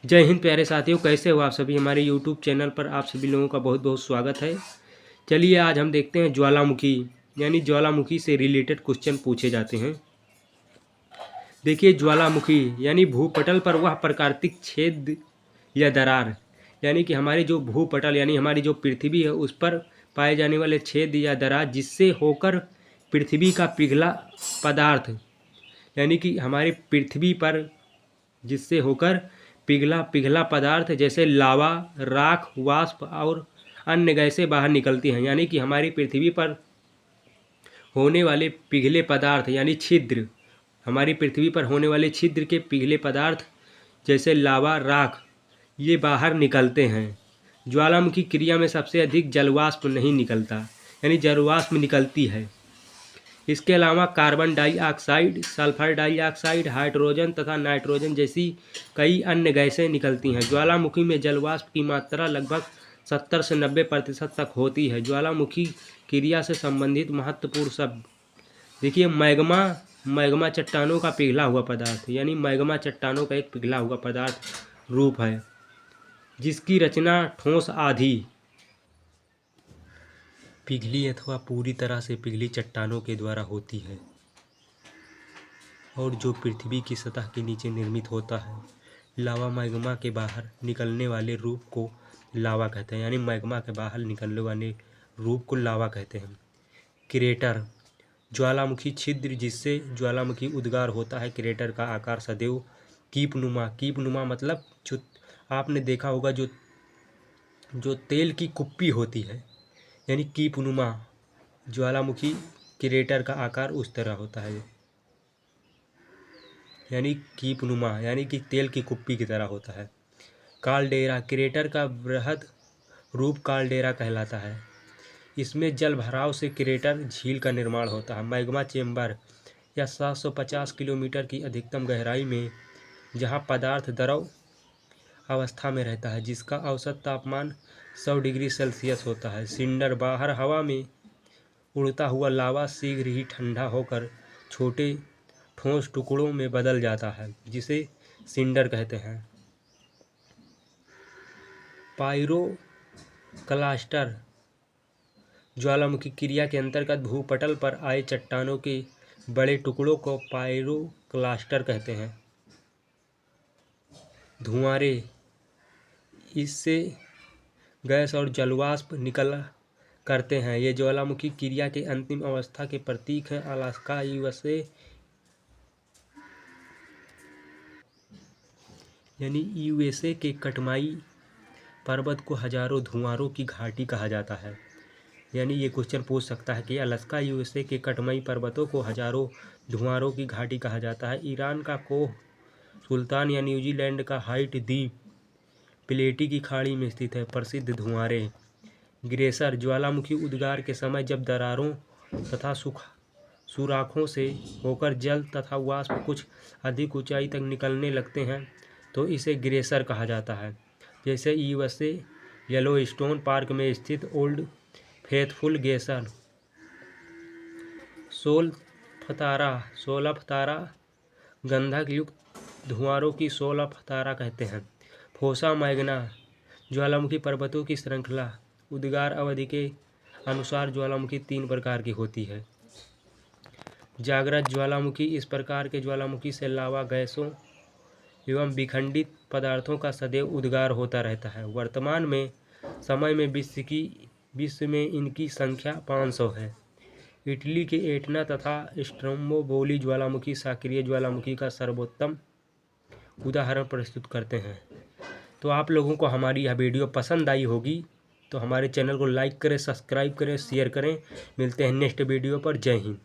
जय हिंद प्यारे साथियों, कैसे हो आप सभी। हमारे यूट्यूब चैनल पर आप सभी लोगों का बहुत बहुत स्वागत है। चलिए आज हम देखते हैं ज्वालामुखी यानी ज्वालामुखी से रिलेटेड क्वेश्चन पूछे जाते हैं। देखिए, ज्वालामुखी यानी भूपटल पर वह प्राकृतिक छेद या दरार, यानी कि हमारी जो भूपटल यानी हमारी जो पृथ्वी है उस पर पाए जाने वाले छेद या दरार जिससे होकर पृथ्वी का पिघला पदार्थ, यानी कि हमारी पृथ्वी पर जिससे होकर पिघला पदार्थ जैसे लावा, राख, वाष्प और अन्य गैसें बाहर निकलती हैं। यानी कि हमारी पृथ्वी पर होने वाले पिघले पदार्थ यानी छिद्र, हमारी पृथ्वी पर होने वाले छिद्र के पिघले पदार्थ जैसे लावा, राख, ये बाहर निकलते हैं। ज्वालामुखी क्रिया में सबसे अधिक जलवाष्प नहीं निकलता, यानी जलवाष्प निकलती है। इसके अलावा carbon dioxide, sulphur dioxide, hydrogen तथा नाइट्रोजन जैसी कई अन्य गैसें निकलती हैं। ज्वालामुखी में जलवाष्प की मात्रा लगभग 70 से 90% तक होती है। ज्वालामुखी क्रिया से संबंधित महत्वपूर्ण शब्द देखिए, मैग्मा चट्टानों का पिघला हुआ पदार्थ, यानी मैग्मा चट्टानों का एक पिघला हुआ पदार्थ रूप है जिसकी रचना ठोस आधी पिघली अथवा पूरी तरह से पिघली चट्टानों के द्वारा होती है और जो पृथ्वी की सतह के नीचे निर्मित होता है। लावा मैग्मा के बाहर निकलने वाले रूप को लावा कहते हैं, यानी मैग्मा के बाहर निकलने वाले रूप को लावा कहते हैं। क्रेटर, ज्वालामुखी छिद्र जिससे ज्वालामुखी उद्गार होता है। क्रेटर का आकार सदैव कीपनुमा मतलब जो आपने देखा होगा जो तेल की कुप्पी होती है, यानी कीपनुमा। ज्वालामुखी क्रेटर का आकार उस तरह होता है, यानी कीपनुमा, यानी कि तेल की कुप्पी की तरह होता है। काल्डेरा, क्रेटर का बृहद रूप काल्डेरा कहलाता है। इसमें जल भराव से क्रेटर झील का निर्माण होता है। मैग्मा चेम्बर या 750 किलोमीटर की अधिकतम गहराई में जहाँ पदार्थ द्रव अवस्था में रहता है, जिसका औसत तापमान 100 डिग्री सेल्सियस होता है। सिंडर, बाहर हवा में उड़ता हुआ लावा शीघ्र ही ठंडा होकर छोटे ठोस टुकड़ों में बदल जाता है, जिसे सिंडर कहते हैं। पाइरोक्लास्टर, ज्वालामुखी क्रिया के अंतर्गत भूपटल पर आए चट्टानों के बड़े टुकड़ों को पाइरोक्लास्टर कहते हैं। धुआंरे, इससे गैस और जलवाष्प निकल करते हैं। ये ज्वालामुखी क्रिया के अंतिम अवस्था के प्रतीक हैं। अलास्का यूएसए, यानी यूएसए के कटमाई पर्वत को हजारों धुआंरों की घाटी कहा जाता है। यानी ये क्वेश्चन पूछ सकता है कि अलास्का यूएसए के कटमाई पर्वतों को हजारों धुआंरों की घाटी कहा जाता है। ईरान का कोह सुल्तान या न्यूजीलैंड का हाइट द्वीप प्लेटी की खाड़ी में स्थित है। प्रसिद्ध धुआंरे ग्लेशियर, ज्वालामुखी उद्गार के समय जब दरारों तथा सुराखों से होकर जल तथा वाष्प कुछ अधिक ऊंचाई तक निकलने लगते हैं तो इसे ग्लेशियर कहा जाता है। जैसे यूएसए येलोस्टोन पार्क में स्थित ओल्ड फेथफुल ग्लेशियर। सोलफतारा गंधक युक्त धुआंरों की सोलफतारा कहते हैं। फोसा मैग्ना, ज्वालामुखी पर्वतों की श्रृंखला। उद्गार अवधि के अनुसार ज्वालामुखी 3 प्रकार की होती है। जागृत ज्वालामुखी, इस प्रकार के ज्वालामुखी से लावा, गैसों एवं विखंडित पदार्थों का सदैव उद्गार होता रहता है। वर्तमान में समय में विश्व में इनकी संख्या 500 है। इटली के एटना तथा स्ट्रोम्बोली ज्वालामुखी सक्रिय ज्वालामुखी का सर्वोत्तम उदाहरण प्रस्तुत करते हैं। तो आप लोगों को हमारी यह वीडियो पसंद आई होगी तो हमारे चैनल को लाइक करें, सब्सक्राइब करें, शेयर करें। मिलते हैं नेक्स्ट वीडियो पर। जय हिंद।